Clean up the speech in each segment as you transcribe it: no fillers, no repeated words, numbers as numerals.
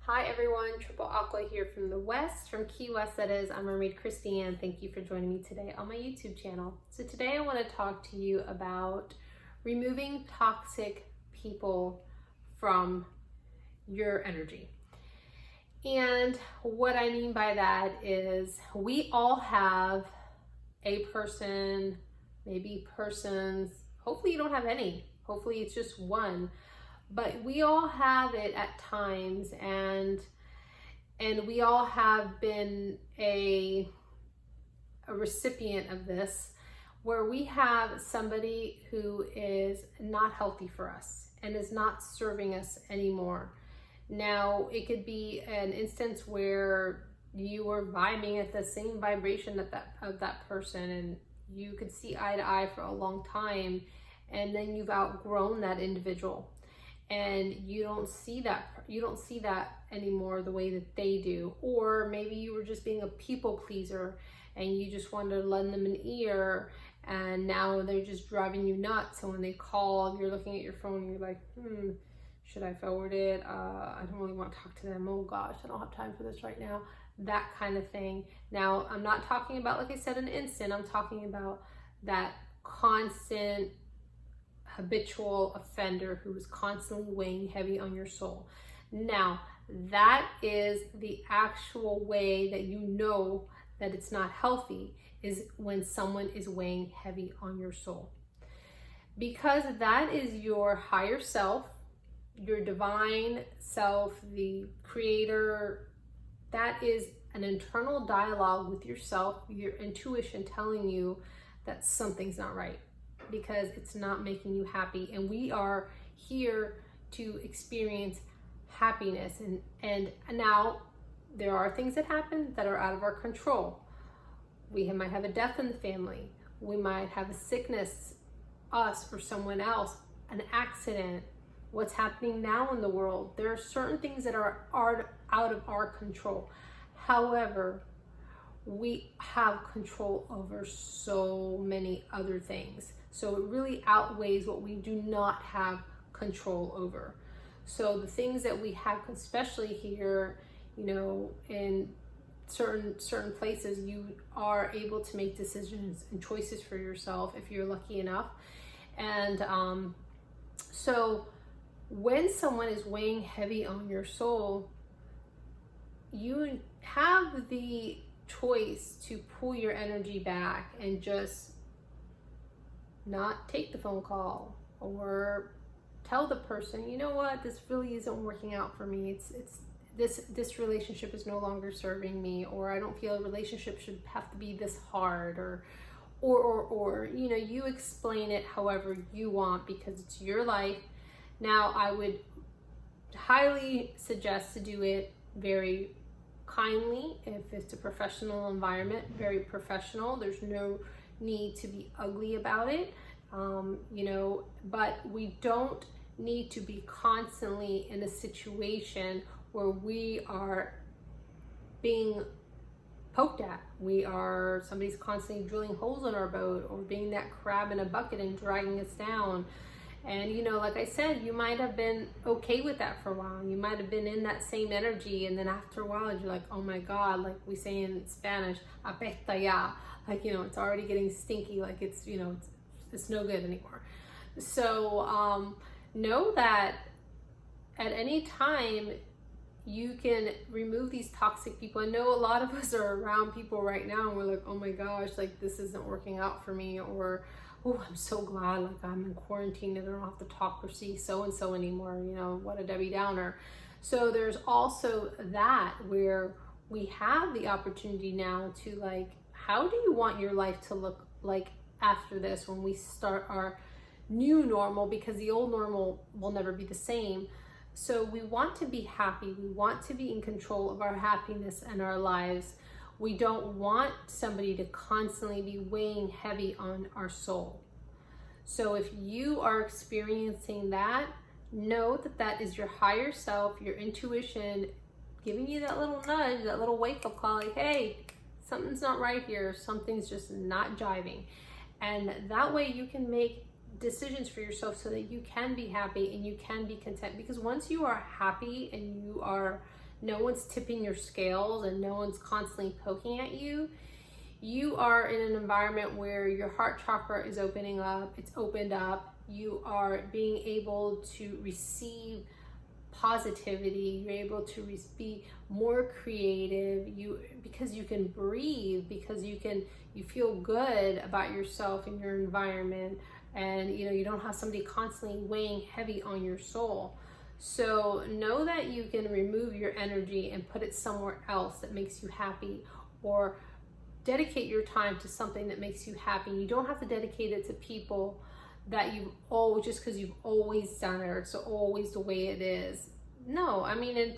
Hi everyone, Triple Aqua here from the West, from Key West that is. I'm Mermaid Christy and thank you for joining me today on my YouTube channel. So today I want to talk to you about removing toxic people from your energy. And what I mean by that is we all have a person, maybe persons, hopefully you don't have any, hopefully it's just one. But we all have it at times, and we all have been a recipient of this, where we have somebody who is not healthy for us and is not serving us anymore. Now, it could be an instance where you were vibing at the same vibration of that person, and you could see eye to eye for a long time, and then you've outgrown that individual. And you don't see that anymore the way that they do. Or maybe you were just being a people pleaser and you just wanted to lend them an ear, and now they're just driving you nuts. So when they call, you're looking at your phone and you're like, should I forward it? I don't really want to talk to them. Oh gosh, I don't have time for this right now. That kind of thing. Now, I'm not talking about, like I said, an instant. I'm talking about that constant habitual offender who is constantly weighing heavy on your soul. Now, that is the actual way that you know that it's not healthy, is when someone is weighing heavy on your soul. Because that is your higher self, your divine self, the creator. That is an internal dialogue with yourself, your intuition telling you that something's not right, because it's not making you happy. And we are here to experience happiness. And now there are things that happen that are out of our control. We might have a death in the family. We might have a sickness, us or someone else, an accident, what's happening now in the world. There are certain things that are out of our control. However, we have control over so many other things. So it really outweighs what we do not have control over. So the things that we have, especially here, in certain places, you are able to make decisions and choices for yourself if you're lucky enough. And so when someone is weighing heavy on your soul, you have the choice to pull your energy back and just not take the phone call, or tell the person, you know what, this really isn't working out for me. This relationship is no longer serving me, or I don't feel a relationship should have to be this hard, or you explain it however you want, because it's your life. Now, I would highly suggest to do it very kindly. If it's a professional environment, very professional. There's no need to be ugly about it, but we don't need to be constantly in a situation where we are being poked at. Somebody's constantly drilling holes in our boat, or being that crab in a bucket and dragging us down. And like I said, you might have been okay with that for a while. You might have been in that same energy, and then after a while you're like, oh my God, like we say in Spanish, apesta ya. Like, it's already getting stinky, like it's no good anymore. So know that at any time you can remove these toxic people. I know a lot of us are around people right now and we're like, oh my gosh, like this isn't working out for me, or oh, I'm so glad like I'm in quarantine and I don't have to talk or see so-and-so anymore, what a Debbie Downer. So there's also that, where we have the opportunity now to, like, how do you want your life to look like after this, when we start our new normal, because the old normal will never be the same. So we want to be happy. We want to be in control of our happiness and our lives. We don't want somebody to constantly be weighing heavy on our soul. So if you are experiencing that, know that that is your higher self, your intuition, giving you that little nudge, that little wake-up call, like, hey, something's not right here. Something's just not jiving. And that way you can make decisions for yourself so that you can be happy and you can be content. Because once you are happy and you are no one's tipping your scales and no one's constantly poking at you, you are in an environment where your heart chakra is opening up, it's opened up, you are being able to receive positivity, you're able to be more creative, because you can breathe, because you feel good about yourself and your environment, and you don't have somebody constantly weighing heavy on your soul. So know that you can remove your energy and put it somewhere else that makes you happy, or dedicate your time to something that makes you happy. You don't have to dedicate it to people that just because you've always done it, or it's always the way it is. No, I mean,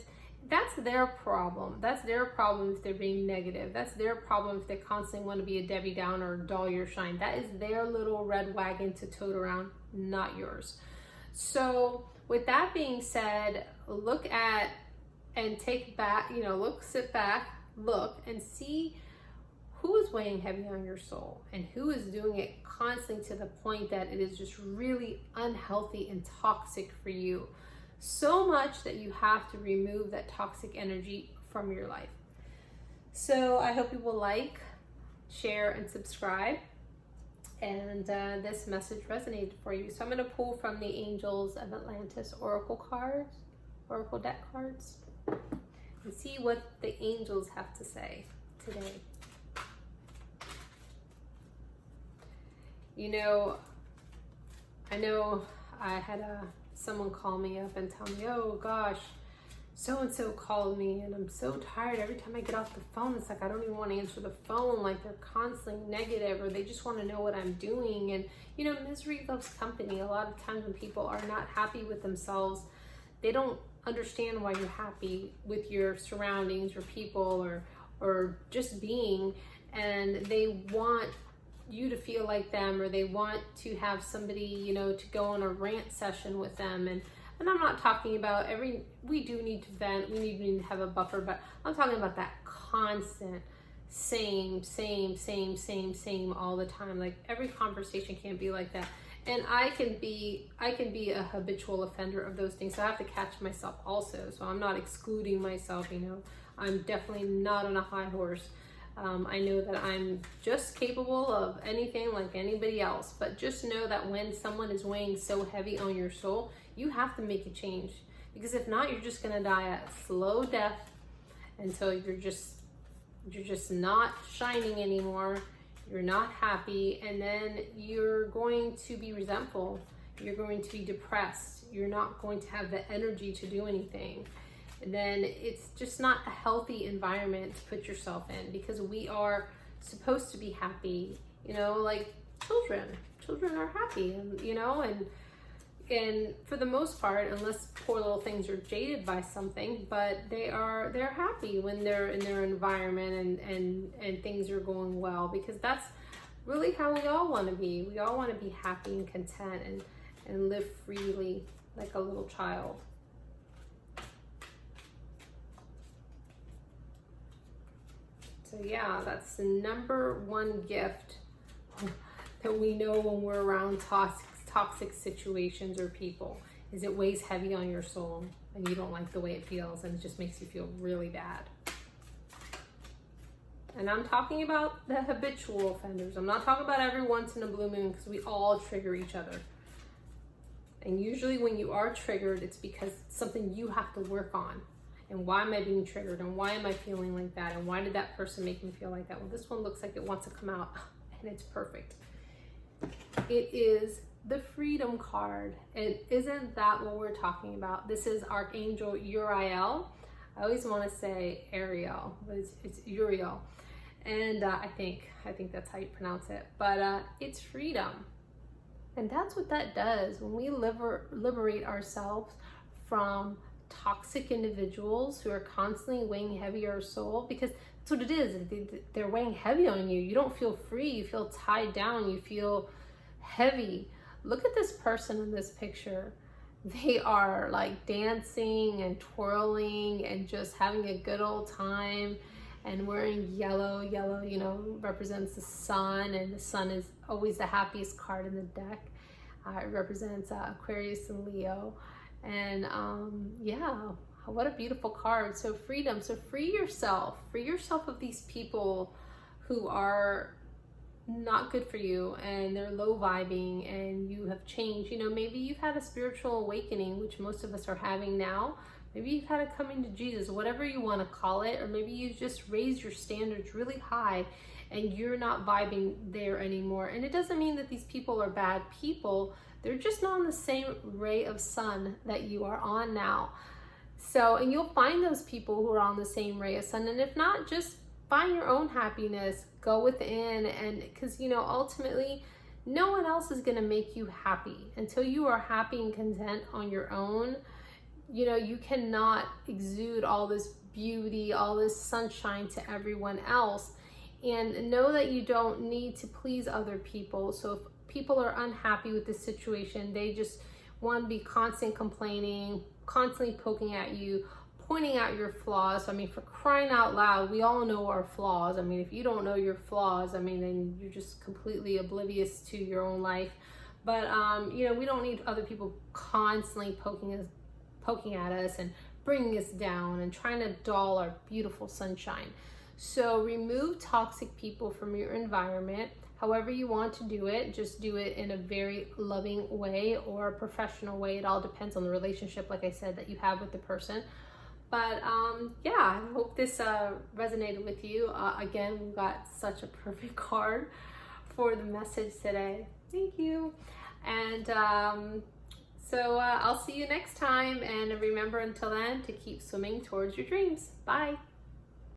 that's their problem. That's their problem if they're being negative. That's their problem if they constantly want to be a Debbie Downer or dull your shine. That is their little red wagon to tote around, not yours. So with that being said, look at and take back, sit back, look and see who is weighing heavy on your soul and who is doing it constantly to the point that it is just really unhealthy and toxic for you. So much that you have to remove that toxic energy from your life. So I hope you will like, share, and subscribe. And this message resonated for you. So I'm going to pull from the Angels of Atlantis Oracle deck cards, and see what the angels have to say today. I know I had someone call me up and tell me, oh gosh, so-and-so called me and I'm so tired. Every time I get off the phone, it's like I don't even want to answer the phone. Like they're constantly negative, or they just want to know what I'm doing. And misery loves company. A lot of times when people are not happy with themselves, they don't understand why you're happy with your surroundings or people or just being, and they want you to feel like them, or they want to have somebody, to go on a rant session with them. And I'm not talking about we do need to vent, we need to have a buffer, but I'm talking about that constant same all the time. Like every conversation can't be like that. And I can be a habitual offender of those things. So I have to catch myself also. So I'm not excluding myself, I'm definitely not on a high horse. I know that I'm just capable of anything like anybody else, but just know that when someone is weighing so heavy on your soul, you have to make a change, because if not, you're just gonna die a slow death until you're just not shining anymore. You're not happy, and then you're going to be resentful. You're going to be depressed. You're not going to have the energy to do anything. And then it's just not a healthy environment to put yourself in, because we are supposed to be happy, like children are happy, and for the most part, unless poor little things are jaded by something, but they're happy when they're in their environment and things are going well, because that's really how we all want to be. We all want to be happy and content and live freely like a little child. So yeah, that's the number one gift that we know when we're around toxic situations or people, is it weighs heavy on your soul and you don't like the way it feels, and it just makes you feel really bad. And I'm talking about the habitual offenders. I'm not talking about every once in a blue moon, because we all trigger each other. And usually when you are triggered, it's because it's something you have to work on. And why am I being triggered? And why am I feeling like that? And why did that person make me feel like that? Well, this one looks like it wants to come out, and it's perfect. It is the Freedom card. And isn't that what we're talking about? This is Archangel Uriel. I always want to say Ariel, but it's Uriel. And I think that's how you pronounce it. But it's freedom. And that's what that does. When we liberate ourselves from toxic individuals who are constantly weighing heavy on our soul, because that's what it is. They're weighing heavy on you. You don't feel free. You feel tied down. You feel heavy. Look at this person in this picture. They are like dancing and twirling and just having a good old time, and wearing yellow, represents the sun, and the sun is always the happiest card in the deck. It represents Aquarius and Leo. And yeah, What a beautiful card. So freedom. So free yourself of these people who are not good for you and they're low vibing and you have changed. You know, maybe you've had a spiritual awakening, which most of us are having now. Maybe you've had a coming to Jesus, whatever you want to call it, or maybe you just raised your standards really high and you're not vibing there anymore. And it doesn't mean that these people are bad people. They're just not on the same ray of sun that you are on now. So, and you'll find those people who are on the same ray of sun. And if not, just find your own happiness, go within, and because, you know, ultimately no one else is going to make you happy until you are happy and content on your own. You know, you cannot exude all this beauty, all this sunshine to everyone else, and know that you don't need to please other people. So if people are unhappy with the situation, they just want to be constant complaining, constantly poking at you, pointing out your flaws. I mean, for crying out loud, we all know our flaws. I mean, if you don't know your flaws, I mean, then you're just completely oblivious to your own life. But, you know, we don't need other people constantly poking at us and bringing us down and trying to dull our beautiful sunshine. So remove toxic people from your environment. However you want to do it, just do it in a very loving way or a professional way. It all depends on the relationship, like I said, that you have with the person. But yeah, I hope this resonated with you. Again, we got such a perfect card for the message today. Thank you. And so I'll see you next time. And remember, until then, to keep swimming towards your dreams. Bye.